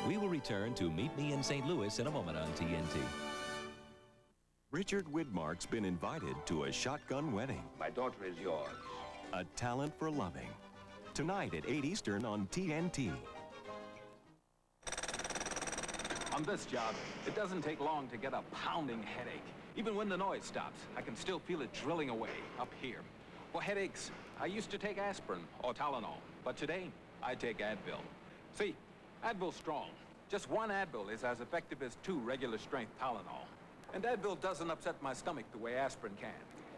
We will return to Meet Me in St. Louis in a moment on TNT. Richard Widmark's been invited to a shotgun wedding. My daughter is yours. A talent for loving. Tonight at 8 Eastern on TNT. On this job, it doesn't take long to get a pounding headache. Even when the noise stops, I can still feel it drilling away up here. For headaches, I used to take aspirin or Tylenol, but today I take Advil. See, Advil's strong. Just one Advil is as effective as 2 regular strength Tylenol. And Advil doesn't upset my stomach the way aspirin can.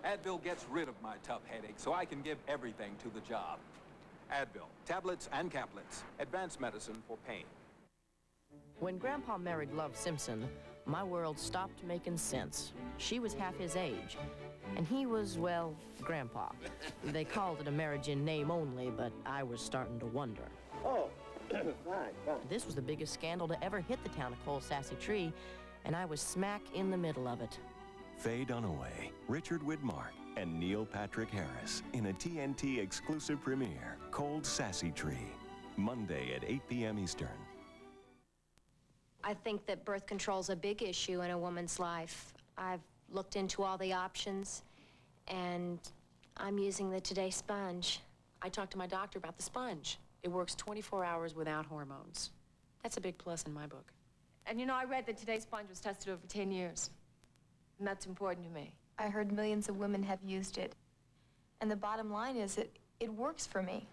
Advil gets rid of my tough headache so I can give everything to the job. Advil, tablets and caplets, advanced medicine for pain. When Grandpa married Love Simpson, my world stopped making sense. She was half his age, and he was, well, Grandpa. They called it a marriage in name only, but I was starting to wonder. Oh, fine. This was the biggest scandal to ever hit the town of Cold Sassy Tree, and I was smack in the middle of it. Faye Dunaway, Richard Widmark, and Neil Patrick Harris in a TNT exclusive premiere, Cold Sassy Tree, Monday at 8 p.m. Eastern. I think that birth control's a big issue in a woman's life. I've looked into all the options, and I'm using the Today Sponge. I talked to my doctor about the sponge. It works 24 hours without hormones. That's a big plus in my book. And you know, I read that Today Sponge was tested over 10 years. And that's important to me. I heard millions of women have used it. And the bottom line is it works for me.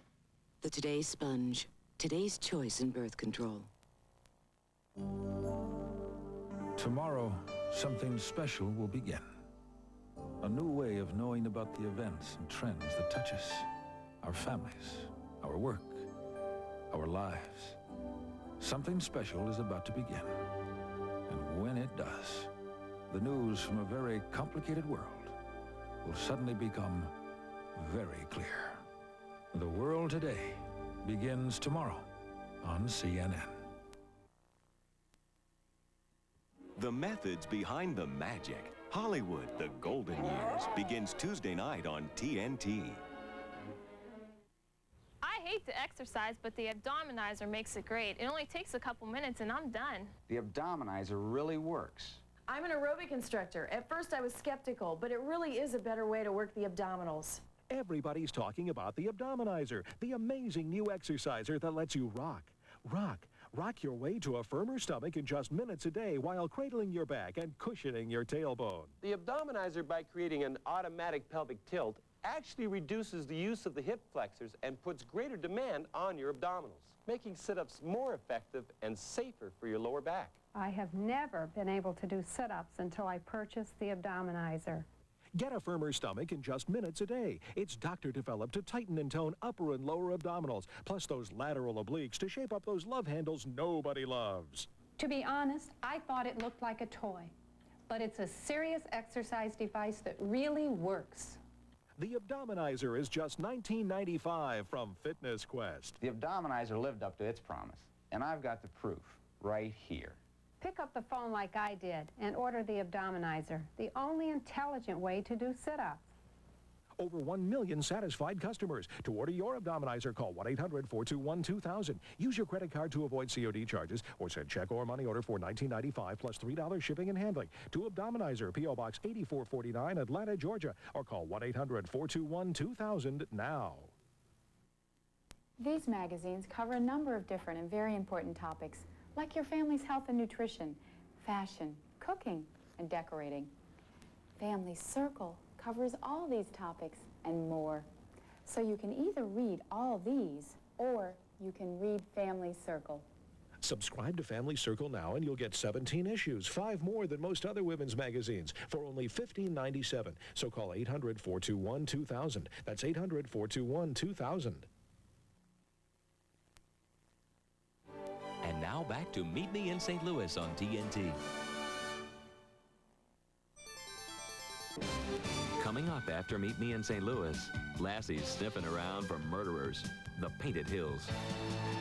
The Today Sponge. Today's choice in birth control. Tomorrow, something special will begin. A new way of knowing about the events and trends that touch us, our families, our work, our lives. Something special is about to begin. And when it does, the news from a very complicated world will suddenly become very clear. The World Today begins tomorrow on CNN. The methods behind the magic. Hollywood, the Golden Years, begins Tuesday night on TNT. I hate to exercise, but the abdominizer makes it great. It only takes a couple minutes and I'm done. The abdominizer really works. I'm an aerobic instructor. At first I was skeptical, but it really is a better way to work the abdominals. Everybody's talking about the abdominizer, the amazing new exerciser that lets you rock. Rock your way to a firmer stomach in just minutes a day while cradling your back and cushioning your tailbone. The abdominizer, by creating an automatic pelvic tilt, actually reduces the use of the hip flexors and puts greater demand on your abdominals, making sit-ups more effective and safer for your lower back. I have never been able to do sit-ups until I purchased the abdominizer. Get a firmer stomach in just minutes a day. It's doctor-developed to tighten and tone upper and lower abdominals, plus those lateral obliques to shape up those love handles nobody loves. To be honest, I thought it looked like a toy, but it's a serious exercise device that really works. The abdominizer is just $19.95 from Fitness Quest. The abdominizer lived up to its promise, and I've got the proof right here. Pick up the phone like I did and order the abdominizer, the only intelligent way to do sit-ups. Over 1 million satisfied customers. To order your abdominizer, call 1-800-421-2000. Use your credit card to avoid COD charges or send check or money order for $19.95 plus $3 shipping and handling. To Abdominizer, P.O. Box 8449, Atlanta, Georgia, or call 1-800-421-2000 now. These magazines cover a number of different and very important topics, like your family's health and nutrition, fashion, cooking, and decorating. Family Circle covers all these topics and more. So you can either read all these, or you can read Family Circle. Subscribe to Family Circle now and you'll get 17 issues, 5 more than most other women's magazines, for only $15.97. So call 800-421-2000. That's 800-421-2000. And now back to Meet Me in St. Louis on TNT. Coming up after Meet Me in St. Louis, Lassie's sniffing around for murderers, the Painted Hills.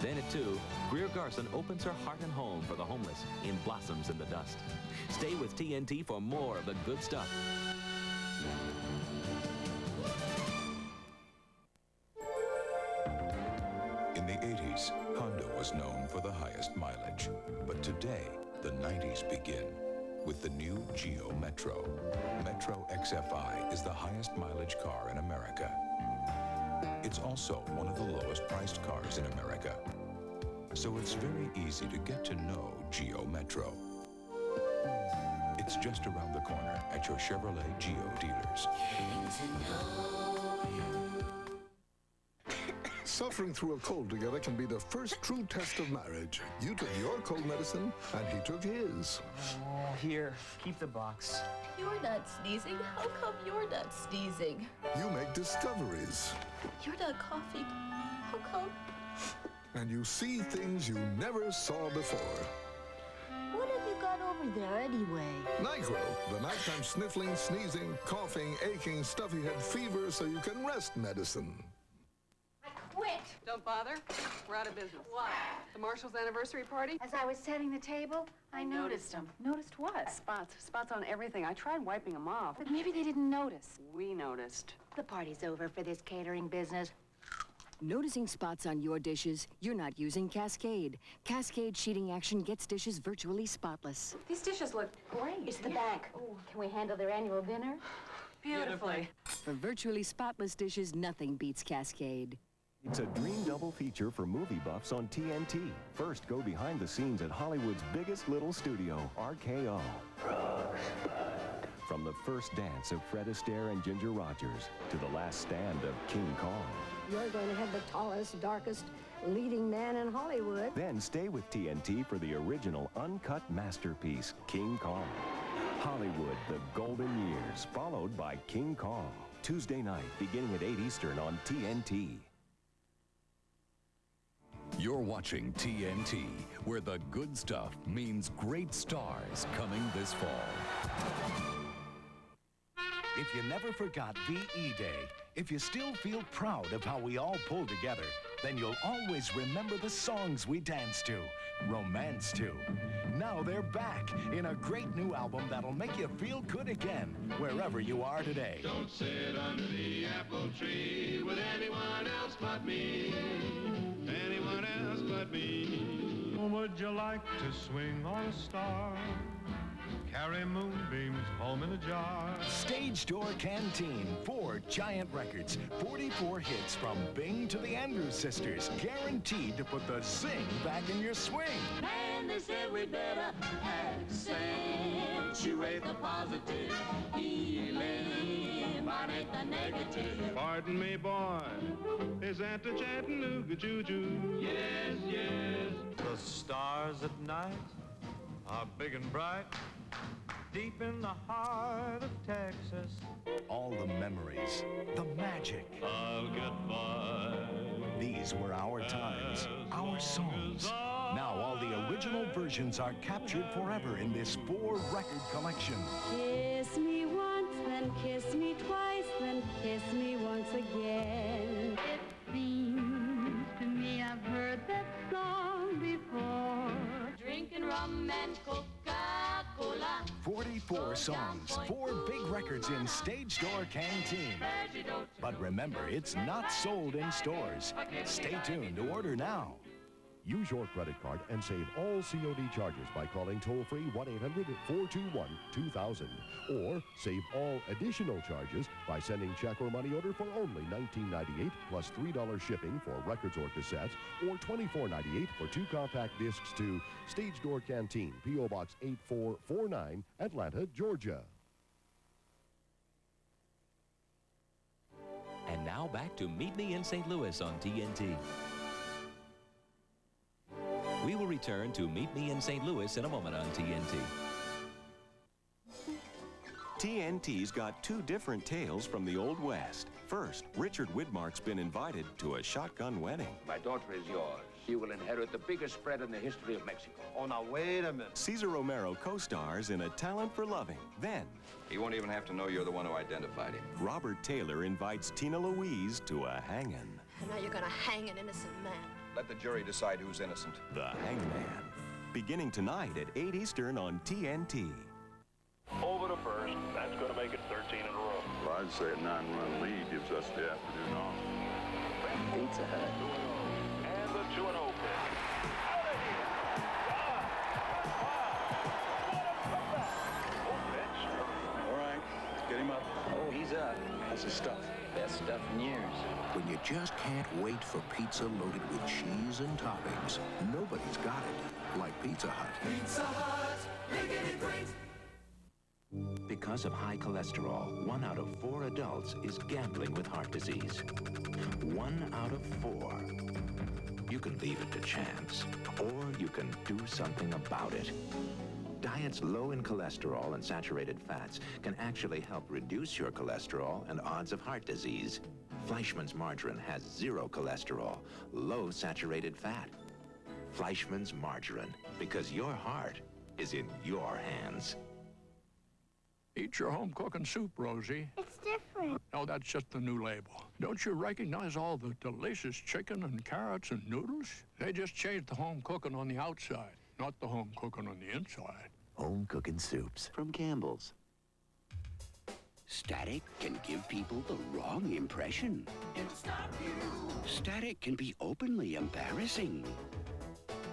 Then at 2, Greer Garson opens her heart and home for the homeless in Blossoms in the Dust. Stay with TNT for more of the good stuff. In the 80s, Honda was known for the highest highest mileage. But today, the 90s begin with the new Geo Metro. Metro XFI is the highest mileage car in America. It's also one of the lowest priced cars in America. So it's very easy to get to know Geo Metro. It's just around the corner at your Chevrolet Geo dealers. Suffering through a cold together can be the first true test of marriage. You took your cold medicine, and he took his. Oh, here, keep the box. You're not sneezing. How come you're not sneezing? You make discoveries. You're not coughing. How come? And you see things you never saw before. What have you got over there anyway? Nigro, the nighttime sniffling, sneezing, coughing, aching, stuffy head fever so you can rest medicine. Quit! Don't bother. We're out of business. Why? The Marshall's anniversary party? As I was setting the table, I noticed them. Noticed what? Spots. Spots on everything. I tried wiping them off. But maybe they didn't notice. We noticed. The party's over for this catering business. Noticing spots on your dishes? You're not using Cascade. Cascade sheeting action gets dishes virtually spotless. These dishes look great. It's the bank. Oh, can we handle their annual dinner? Beautifully. For virtually spotless dishes, nothing beats Cascade. It's a dream double feature for movie buffs on TNT. First, go behind the scenes at Hollywood's biggest little studio, RKO. From the first dance of Fred Astaire and Ginger Rogers to the last stand of King Kong. You're going to have the tallest, darkest, leading man in Hollywood. Then stay with TNT for the original uncut masterpiece, King Kong. Hollywood, the golden years, followed by King Kong. Tuesday night, beginning at 8 Eastern on TNT. You're watching TNT, where the good stuff means great stars coming this fall. If you never forgot VE Day, if you still feel proud of how we all pulled together, then you'll always remember the songs we danced to, romance to. Now they're back in a great new album that'll make you feel good again, wherever you are today. Don't sit under the apple tree with anyone else but me. Anyone else but me. Would you like to swing on a star? Carry moonbeams home in a jar. Stage Door Canteen, 4 giant records, 44 hits from Bing to the Andrews Sisters, guaranteed to put the zing back in your swing. And they said we better accentuate the positive, eliminate the negative. Pardon me, boy, is that the Chattanooga Choo-Choo? Yes, yes. The stars at night are big and bright, deep in the heart of Texas. All the memories, the magic. I'll get by. These were our times, our songs. Now all the original versions are captured forever in this 4-record collection. Kiss me once, then kiss me twice, then kiss me once again. It seems to me I've heard that song before. Drinking rum and Coca-Cola. 44 songs, 4 big records in Stage Door Canteen. But remember, it's not sold in stores. Stay tuned to order now. Use your credit card and save all COD charges by calling toll-free 1-800-421-2000. Or save all additional charges by sending check or money order for only $19.98 plus $3 shipping for records or cassettes, or $24.98 for 2 compact discs to Stage Door Canteen, P.O. Box 8449, Atlanta, Georgia. And now back to Meet Me in St. Louis on TNT. We will return to Meet Me in St. Louis in a moment on TNT. TNT's got 2 different tales from the Old West. First, Richard Widmark's been invited to a shotgun wedding. My daughter is yours. You will inherit the biggest spread in the history of Mexico. Oh, now, wait a minute. Cesar Romero co-stars in A Talent for Loving. Then, He won't even have to know you're the one who identified him. Robert Taylor invites Tina Louise to a hanging. And now you're gonna hang an innocent man. Let the jury decide who's innocent. The Hangman. Beginning tonight at 8 Eastern on TNT. Over to first. That's going to make it 13 in a row. Well, I'd say a 9-run lead gives us the afternoon off. Pizza Hut. And the 2-0 pitch. Out of here. piece of stuff. Best stuff in years. When you just can't wait for pizza loaded with cheese and toppings, nobody's got it like Pizza Hut. Pizza Hut, making it great. Because of high cholesterol, 1 out of 4 adults is gambling with heart disease. 1 out of 4. You can leave it to chance, or you can do something about it. Diets low in cholesterol and saturated fats can actually help reduce your cholesterol and odds of heart disease. Fleischmann's margarine has 0 cholesterol, low saturated fat. Fleischmann's margarine, because your heart is in your hands. Eat your home cooking soup, Rosie. It's different. No, that's just the new label. Don't you recognize all the delicious chicken and carrots and noodles? They just changed the home cooking on the outside, not the home cooking on the inside. Home cooking soups from Campbell's. Static can give people the wrong impression. It'll stop you. Static can be openly embarrassing.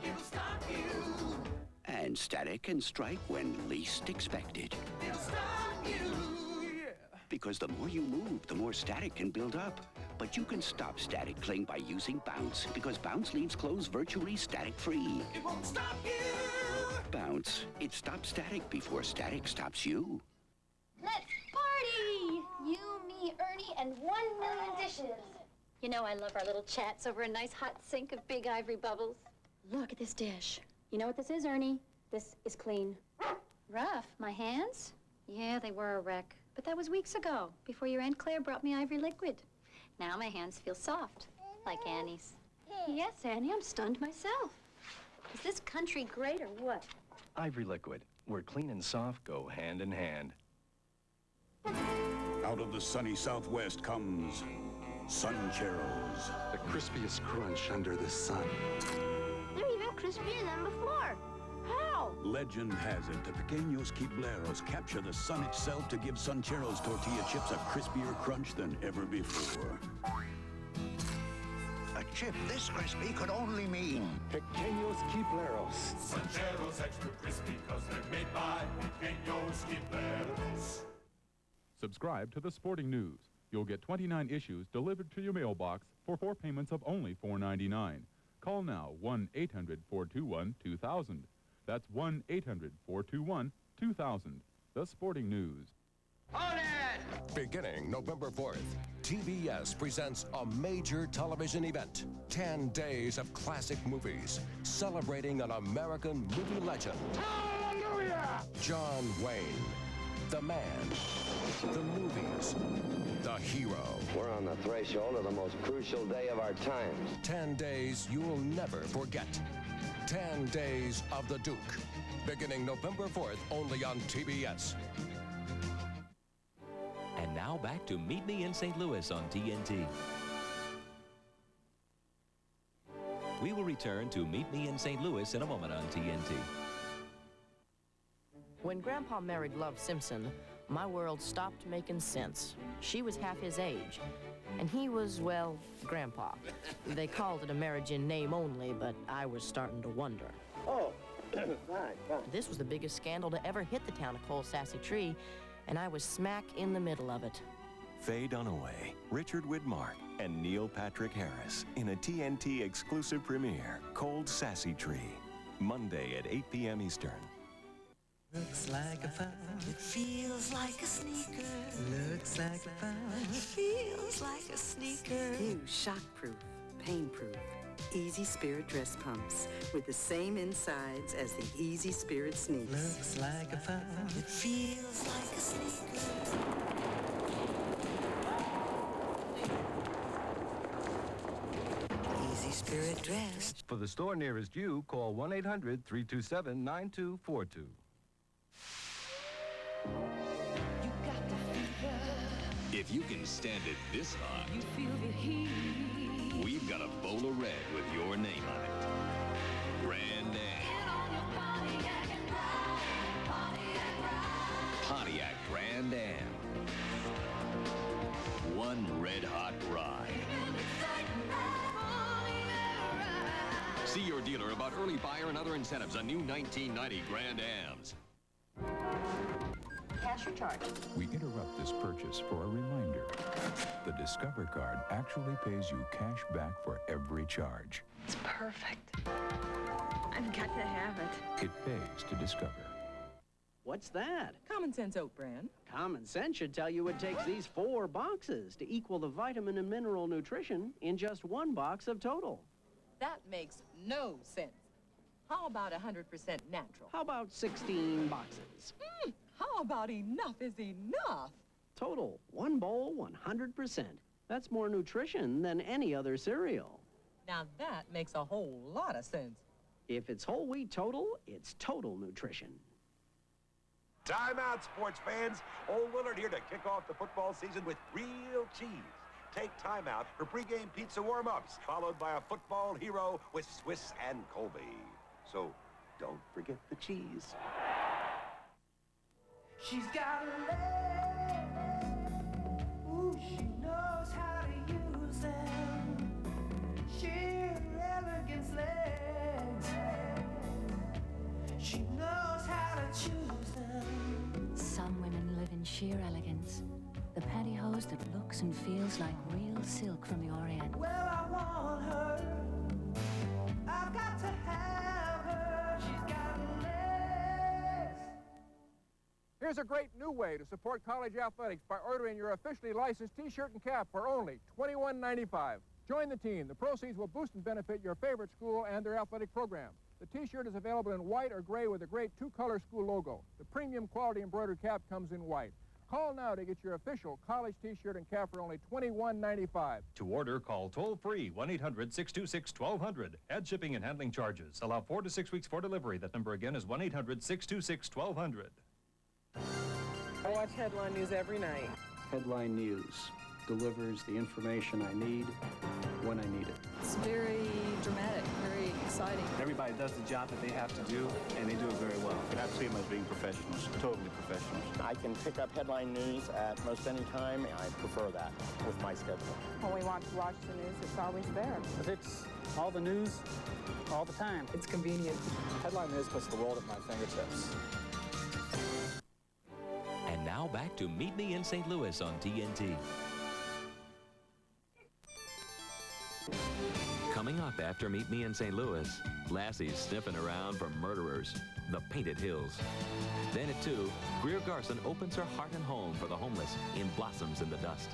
It'll stop you. And static can strike when least expected. It'll stop you. Yeah. Because the more you move, the more static can build up. But you can stop static cling by using Bounce, because Bounce leaves clothes virtually static-free. It won't stop you. Bounce. It stops static before static stops you. Let's party! You, me, Ernie, and 1 million dishes. You know I love our little chats over a nice hot sink of big ivory bubbles. Look at this dish. You know what this is, Ernie? This is clean. Rough. My hands? Yeah, they were a wreck. But that was weeks ago, before your Aunt Claire brought me ivory liquid. Now my hands feel soft, like Annie's. Yes, Annie, I'm stunned myself. Is this country great or what? Ivory liquid, where clean and soft go hand in hand. Out of the sunny southwest comes Suncheros. The crispiest crunch under the sun. They're even crispier than before. How? Legend has it the pequeños quibleros capture the sun itself to give Suncheros tortilla chips a crispier crunch than ever before. A chip this crispy could only mean Pequeños quibleros. Suncheros extra crispy because they're made by pequeños quibleros. Subscribe to the Sporting News. You'll get 29 issues delivered to your mailbox for 4 payments of only $4.99. Call now 1-800-421-2000. That's 1-800-421-2000. The Sporting News. On it! Beginning November 4th, TBS presents a major television event. 10 days of classic movies, celebrating an American movie legend. Hallelujah! John Wayne. The man. The movies. The hero. We're on the threshold of the most crucial day of our times. 10 days you'll never forget. 10 Days of the Duke. Beginning November 4th, only on TBS. And now back to Meet Me in St. Louis on TNT. We will return to Meet Me in St. Louis in a moment on TNT. When Grandpa married Love Simpson, my world stopped making sense. She was half his age, and he was, well, Grandpa. They called it a marriage in name only, but I was starting to wonder. Oh, fine. This was the biggest scandal to ever hit the town of Coal Sassy Tree, and I was smack in the middle of it. Faye Dunaway, Richard Widmark, and Neil Patrick Harris in a TNT exclusive premiere, Cold Sassy Tree, Monday at 8 p.m. Eastern. Looks like a phone. It feels like a sneaker. Looks like a phone. It feels like a sneaker. New shockproof, pain-proof, Easy Spirit dress pumps with the same insides as the Easy Spirit sneaks. Looks like a phone. It feels like a sneaker. Easy Spirit dress. For the store nearest you, call 1-800-327-9242. If you can stand it this hot, You feel the heat. we've got a bowl of red with your name on it. Grand Am. Pontiac Grand Am. One red-hot ride. See your dealer about early buyer and other incentives on new 1990 Grand Ams. Cash or charge? We interrupt this purchase for a reminder later. The Discover card actually pays you cash back for every charge. It's perfect. I've got to have it. It pays to Discover. What's that? Common Sense Oat Bran. Common sense should tell you it takes these 4 boxes to equal the vitamin and mineral nutrition in just 1 box of Total. That makes no sense. How about 100% natural? How about 16 boxes? How about enough is enough? Total, 1 bowl, 100%. That's more nutrition than any other cereal. Now that makes a whole lot of sense. If it's whole wheat Total, it's Total Nutrition. Time out, sports fans. Old Willard here to kick off the football season with real cheese. Take time out for pregame pizza warm-ups, followed by a football hero with Swiss and Colby. So don't forget the cheese. She's got a leg. Ooh, she knows how to use them. Sheer elegance legs. She knows how to choose them. Some women live in sheer elegance. The pantyhose that looks and feels like real silk from the Orient. Well, I want her. I've got to have her. She's got legs. Here's a great new way to support college athletics by ordering your officially licensed T-shirt and cap for only $21.95. Join the team. The proceeds will boost and benefit your favorite school and their athletic program. The T-shirt is available in white or gray with a great 2-color school logo. The premium quality embroidered cap comes in white. Call now to get your official college T-shirt and cap for only $21.95. To order, call toll-free 1-800-626-1200. Add shipping and handling charges. Allow 4 to 6 weeks for delivery. That number again is 1-800-626-1200. I watch headline news every night. Headline News delivers the information I need when I need it. It's very dramatic, very exciting. Everybody does the job that they have to do, and they do it very well. I see them as being professionals, totally professionals. I can pick up headline news at most any time. I prefer that with my schedule. When we want to watch the news, it's always there. Because it's all the news, all the time. It's convenient. Headline News puts the world at my fingertips. And now back to Meet Me in St. Louis on TNT. Coming up after Meet Me in St. Louis, Lassie's sniffing around for murderers, the Painted Hills. Then at 2, Greer Garson opens her heart and home for the homeless in Blossoms in the Dust.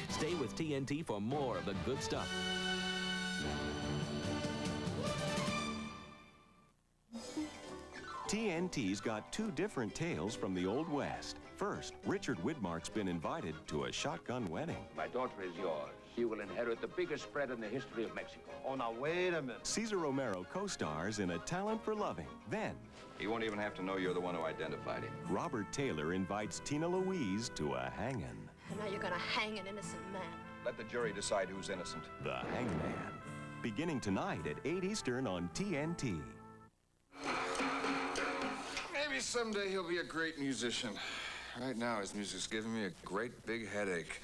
Stay with TNT for more of the good stuff. TNT's got 2 different tales from the Old West. First, Richard Widmark's been invited to a shotgun wedding. My daughter is yours. She will inherit the biggest spread in the history of Mexico. Oh, now, wait a minute. Cesar Romero co-stars in A Talent for Loving. Then, he won't even have to know you're the one who identified him. Robert Taylor invites Tina Louise to a hanging. And now you're gonna hang an innocent man. Let the jury decide who's innocent. The Hangman. Beginning tonight at 8 Eastern on TNT. Maybe someday he'll be a great musician. Right now, his music's giving me a great big headache.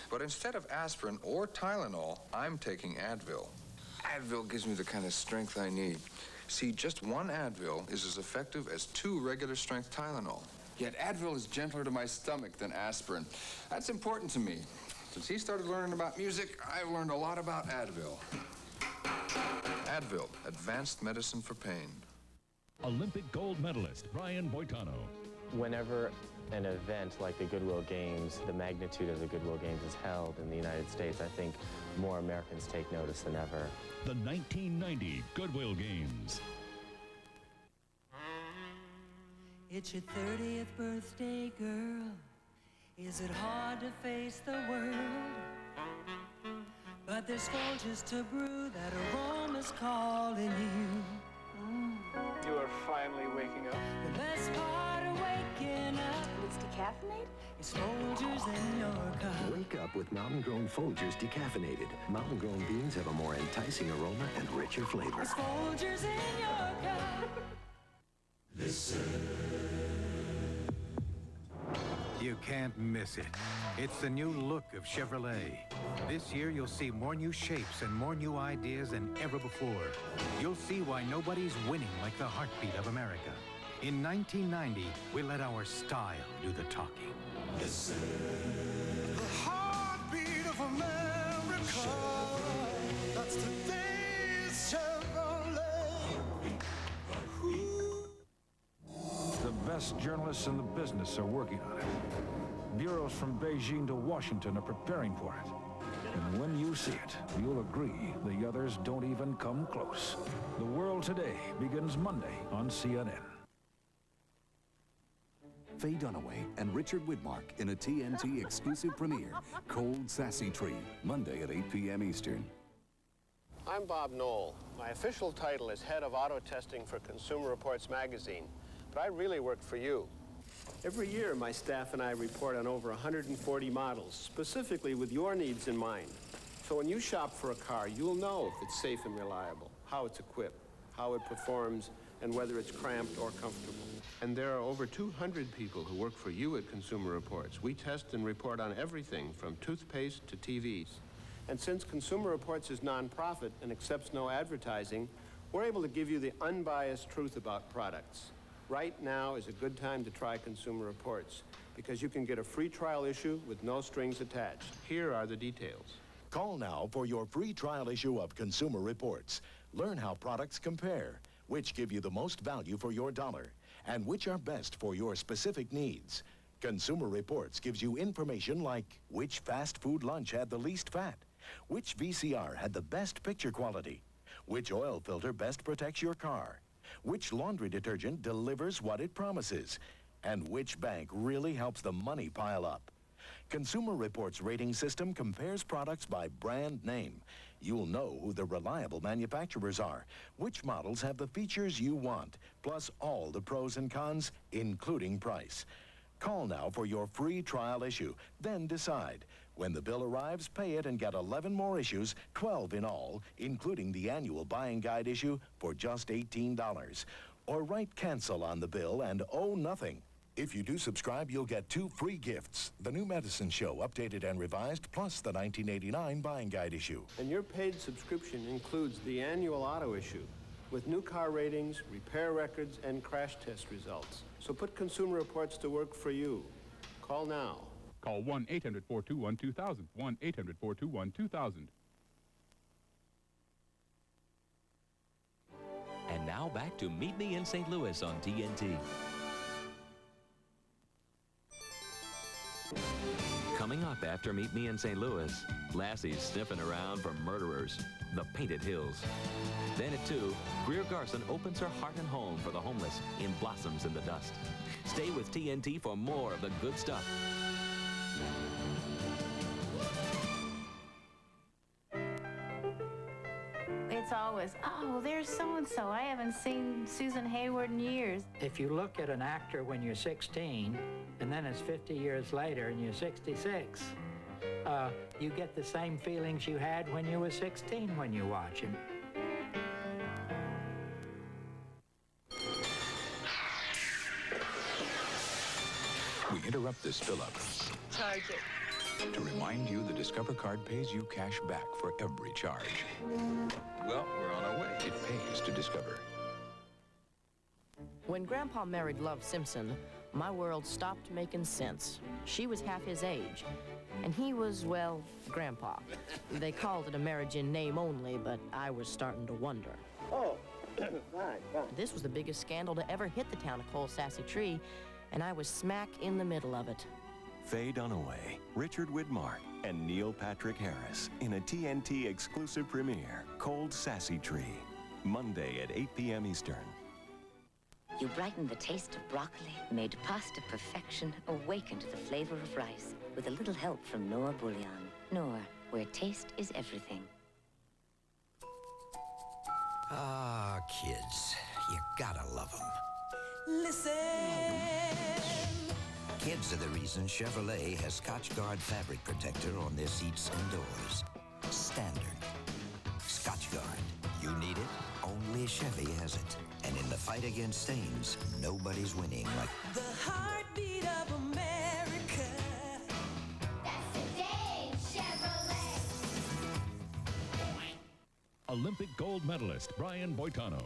But instead of aspirin or Tylenol, I'm taking Advil. Advil gives me the kind of strength I need. See, just 1 Advil is as effective as 2 regular-strength Tylenol. Yet Advil is gentler to my stomach than aspirin. That's important to me. Since he started learning about music, I've learned a lot about Advil. Advil, advanced medicine for pain. Olympic gold medalist Brian Boitano. Whenever an event like the Goodwill Games, the magnitude of the Goodwill Games is held in the United States, I think more Americans take notice than ever. The 1990 Goodwill Games. It's your 30th birthday, girl. Is it hard to face the world? But there's Folgers to brew, that aroma's calling you. You are finally waking up. The best part of waking up is decaffeinated. It's Folgers in your cup. Wake up with Mountain Grown Folgers decaffeinated. Mountain Grown beans have a more enticing aroma and richer flavor. It's Folgers in your cup. Listen. You can't miss it. It's the new look of Chevrolet. This year, you'll see more new shapes and more new ideas than ever before. You'll see why nobody's winning like the heartbeat of America. In 1990, we let our style do the talking. Listen. The heart America. That's today's Chevrolet. The best journalists in the business are working on it. Bureaus from Beijing to Washington are preparing for it. And when you see it, you'll agree the others don't even come close. The World Today begins Monday on CNN. Faye Dunaway and Richard Widmark in a TNT exclusive premiere, Cold Sassy Tree, Monday at 8 p.m. Eastern. I'm Bob Knoll. My official title is Head of Auto Testing for Consumer Reports magazine, but I really work for you. Every year, my staff and I report on over 140 models, specifically with your needs in mind. So when you shop for a car, you'll know if it's safe and reliable, how it's equipped, how it performs, and whether it's cramped or comfortable. And there are over 200 people who work for you at Consumer Reports. We test and report on everything from toothpaste to TVs. And since Consumer Reports is nonprofit and accepts no advertising, we're able to give you the unbiased truth about products. Right now is a good time to try Consumer Reports because you can get a free trial issue with no strings attached. Here are the details. Call now for your free trial issue of Consumer Reports. Learn how products compare, which give you the most value for your dollar, and which are best for your specific needs. Consumer Reports gives you information like which fast food lunch had the least fat, which VCR had the best picture quality, which oil filter best protects your car, which laundry detergent delivers what it promises, and which bank really helps the money pile up. Consumer Reports rating system compares products by brand name. You'll know who the reliable manufacturers are, which models have the features you want, plus all the pros and cons, including price. Call now for your free trial issue, then decide. When the bill arrives, pay it and get 11 more issues, 12 in all, including the annual buying guide issue for just $18. Or write cancel on the bill and owe nothing. If you do subscribe, you'll get 2 free gifts. The New Medicine Show, updated and revised, plus the 1989 buying guide issue. And your paid subscription includes the annual auto issue with new car ratings, repair records, and crash test results. So put Consumer Reports to work for you. Call now. Call 1-800-421-2000, 1-800-421-2000. And now back to Meet Me in St. Louis on TNT. Coming up after Meet Me in St. Louis, Lassie's sniffing around for murderers, the Painted Hills. Then at 2, Greer Garson opens her heart and home for the homeless in Blossoms in the Dust. Stay with TNT for more of the good stuff. It's always, oh, there's so-and-so. I haven't seen Susan Hayward in years. If you look at an actor when you're 16, and then it's 50 years later and you're 66, you get the same feelings you had when you were 16 when you watch him. We interrupt this fill-up Charge it. to remind you the Discover card pays you cash back for every charge. Well, we're on our way. It pays to Discover. When Grandpa married Love Simpson, my world stopped making sense. She was half his age, and he was, well, Grandpa. They called it a marriage in name only, but I was starting to wonder. Oh, fine. This was the biggest scandal to ever hit the town of Cold Sassy Tree, and I was smack in the middle of it. Faye Dunaway, Richard Widmark, and Neil Patrick Harris in a TNT exclusive premiere, Cold Sassy Tree, Monday at 8 p.m. Eastern. You brightened the taste of broccoli, made pasta perfection, awakened the flavor of rice with a little help from Knorr Bouillon. Knorr, where taste is everything. Ah, kids, you gotta love them. Listen. Kids are the reason Chevrolet has Scotchguard fabric protector on their seats and doors. Standard. Scotchguard. You need it? Only Chevy has it. And in the fight against stains, nobody's winning like The heartbeat of America. That's today, Chevrolet. Olympic gold medalist Brian Boitano.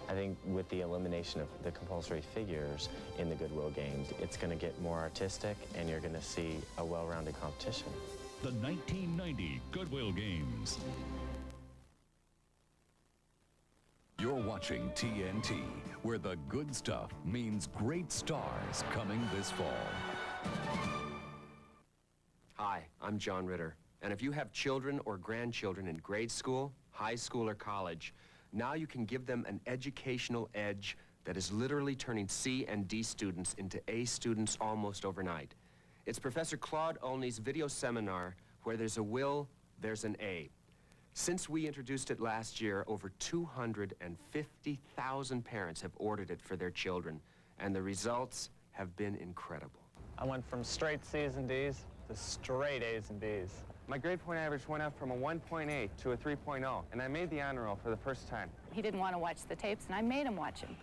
I think with the elimination of the compulsory figures in the Goodwill Games, it's going to get more artistic and you're going to see a well-rounded competition. the 1990 Goodwill Games. You're watching TNT, where the good stuff means great stars coming this fall. Hi, I'm John Ritter. And if you have children or grandchildren in grade school, high school, or college, now you can give them an educational edge that is literally turning C and D students into A students almost overnight. It's Professor Claude Olney's video seminar, Where There's a Will, There's an A. Since we introduced it last year, over 250,000 parents have ordered it for their children, and the results have been incredible. I went from straight C's and D's to straight A's and B's. My grade point average went up from a 1.8 to a 3.0, and I made the honor roll for the first time. He didn't want to watch the tapes, and I made him watch them.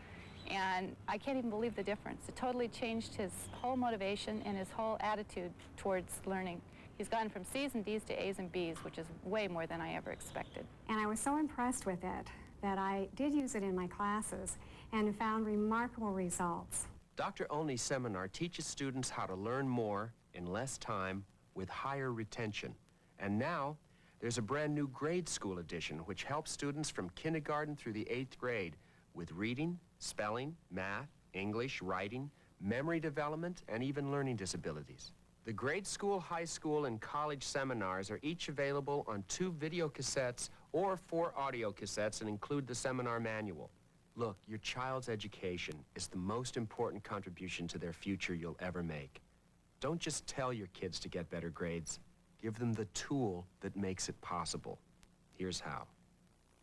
And I can't even believe the difference. It totally changed his whole motivation and his whole attitude towards learning. He's gone from C's and D's to A's and B's, which is way more than I ever expected. And I was so impressed with it that I did use it in my classes and found remarkable results. Dr. Olney's seminar teaches students how to learn more in less time with higher retention. And now, there's a brand new grade school edition which helps students from kindergarten through the 8th grade with reading, spelling, math, English, writing, memory development, and even learning disabilities. The grade school, high school, and college seminars are each available on 2 video cassettes or 4 audio cassettes and include the seminar manual. Look, your child's education is the most important contribution to their future you'll ever make. Don't just tell your kids to get better grades. Give them the tool that makes it possible. Here's how.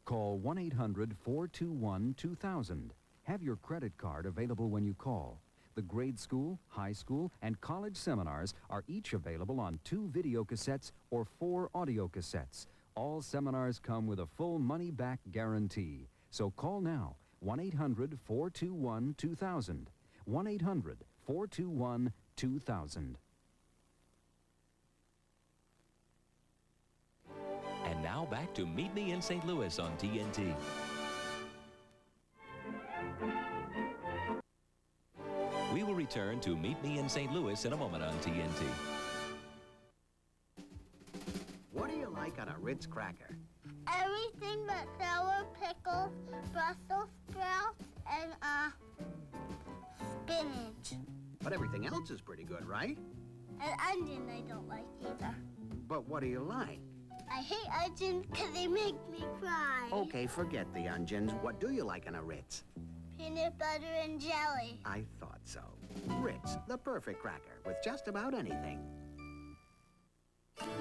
Call 1-800-421-2000. Have your credit card available when you call. The grade school, high school, and college seminars are each available on 2 video cassettes or 4 audio cassettes. All seminars come with a full money-back guarantee. So call now, 1-800-421-2000. 1-800-421-2000. And now back to Meet Me in St. Louis on TNT. We will return to Meet Me in St. Louis in a moment on TNT. What do you like on a Ritz cracker? Everything but sour pickles, Brussels sprouts, and, spinach. But everything else is pretty good, right? And onion I don't like either. But what do you like? I hate onions because they make me cry. Okay, forget the onions. What do you like on a Ritz? Peanut butter and jelly. I thought so. Ritz, the perfect cracker with just about anything.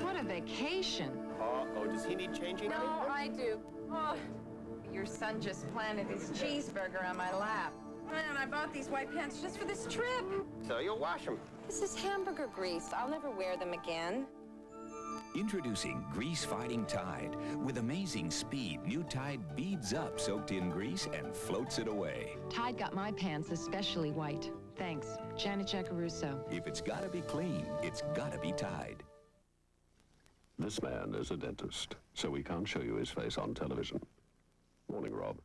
What a vacation. Uh-oh, does he need changing? No, I do. Oh, your son just planted his cheeseburger on my lap. Man, I bought these white pants just for this trip. So you'll wash them. This is hamburger grease. I'll never wear them again. Introducing Grease-Fighting Tide. With amazing speed, new Tide beads up soaked in grease and floats it away. Tide got my pants especially white. Thanks, Janet Giacaruso. If it's gotta be clean, it's gotta be Tide. This man is a dentist, so we can't show you his face on television. Morning, Rob.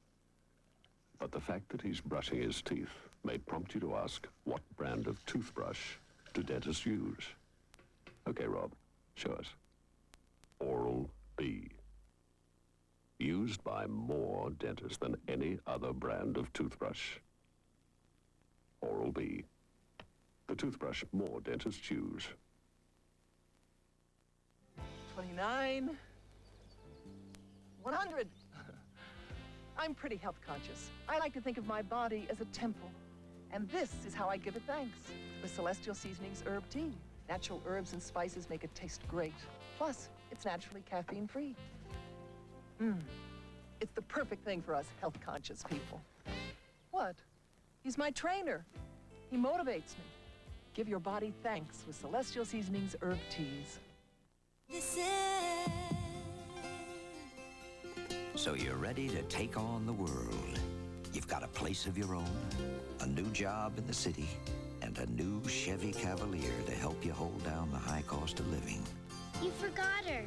But the fact that he's brushing his teeth may prompt you to ask, what brand of toothbrush do dentists use? Okay, Rob, show us. Oral-B. Used by more dentists than any other brand of toothbrush. Oral-B. The toothbrush more dentists use. 29, 100. I'm pretty health conscious. I like to think of my body as a temple. And this is how I give it thanks. With Celestial Seasonings Herb Tea. Natural herbs and spices make it taste great. Plus, it's naturally caffeine-free. It's the perfect thing for us health-conscious people. What? He's my trainer. He motivates me. Give your body thanks with Celestial Seasonings Herb Teas. So you're ready to take on the world. You've got a place of your own, a new job in the city, and a new Chevy Cavalier to help you hold down the high cost of living. You forgot her.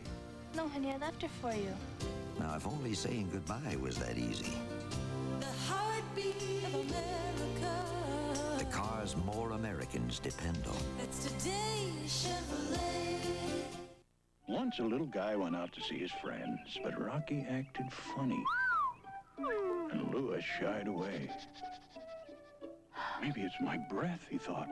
No, honey, I left her for you. Now, if only saying goodbye was that easy. The heartbeat of America. The cars more Americans depend on. That's today's Chevrolet. Once a little guy went out to see his friends, but Rocky acted funny, and Louis shied away. Maybe it's my breath, he thought.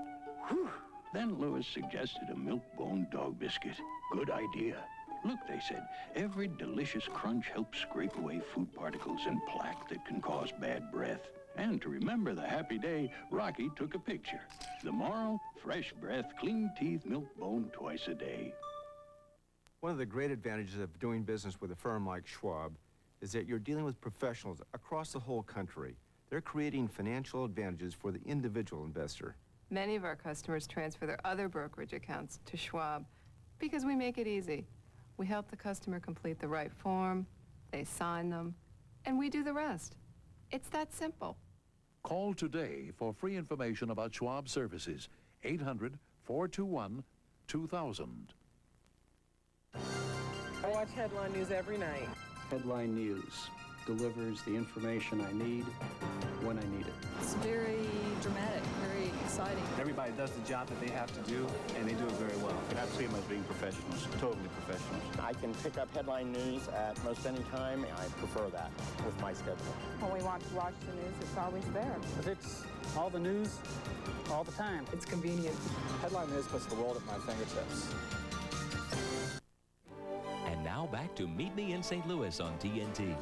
Whew. Then Louis suggested a milk-bone dog biscuit. Good idea. Look, they said, every delicious crunch helps scrape away food particles and plaque that can cause bad breath. And to remember the happy day, Rocky took a picture. The moral, fresh breath, clean teeth, milk-bone twice a day. One of the great advantages of doing business with a firm like Schwab is that you're dealing with professionals across the whole country. They're creating financial advantages for the individual investor. Many of our customers transfer their other brokerage accounts to Schwab because we make it easy. We help the customer complete the right form, they sign them, and we do the rest. It's that simple. Call today for free information about Schwab services. 800-421-2000. I watch Headline News every night. Headline News delivers the information I need when I need it. It's very dramatic, very exciting. Everybody does the job that they have to do, and they do it very well. I see them as being professionals, totally professionals. I can pick up headline news at most any time. I prefer that with my schedule. When we want to watch the news, it's always there. It's all the news, all the time. It's convenient. Headline news puts the world at my fingertips. And now back to Meet Me in St. Louis on TNT.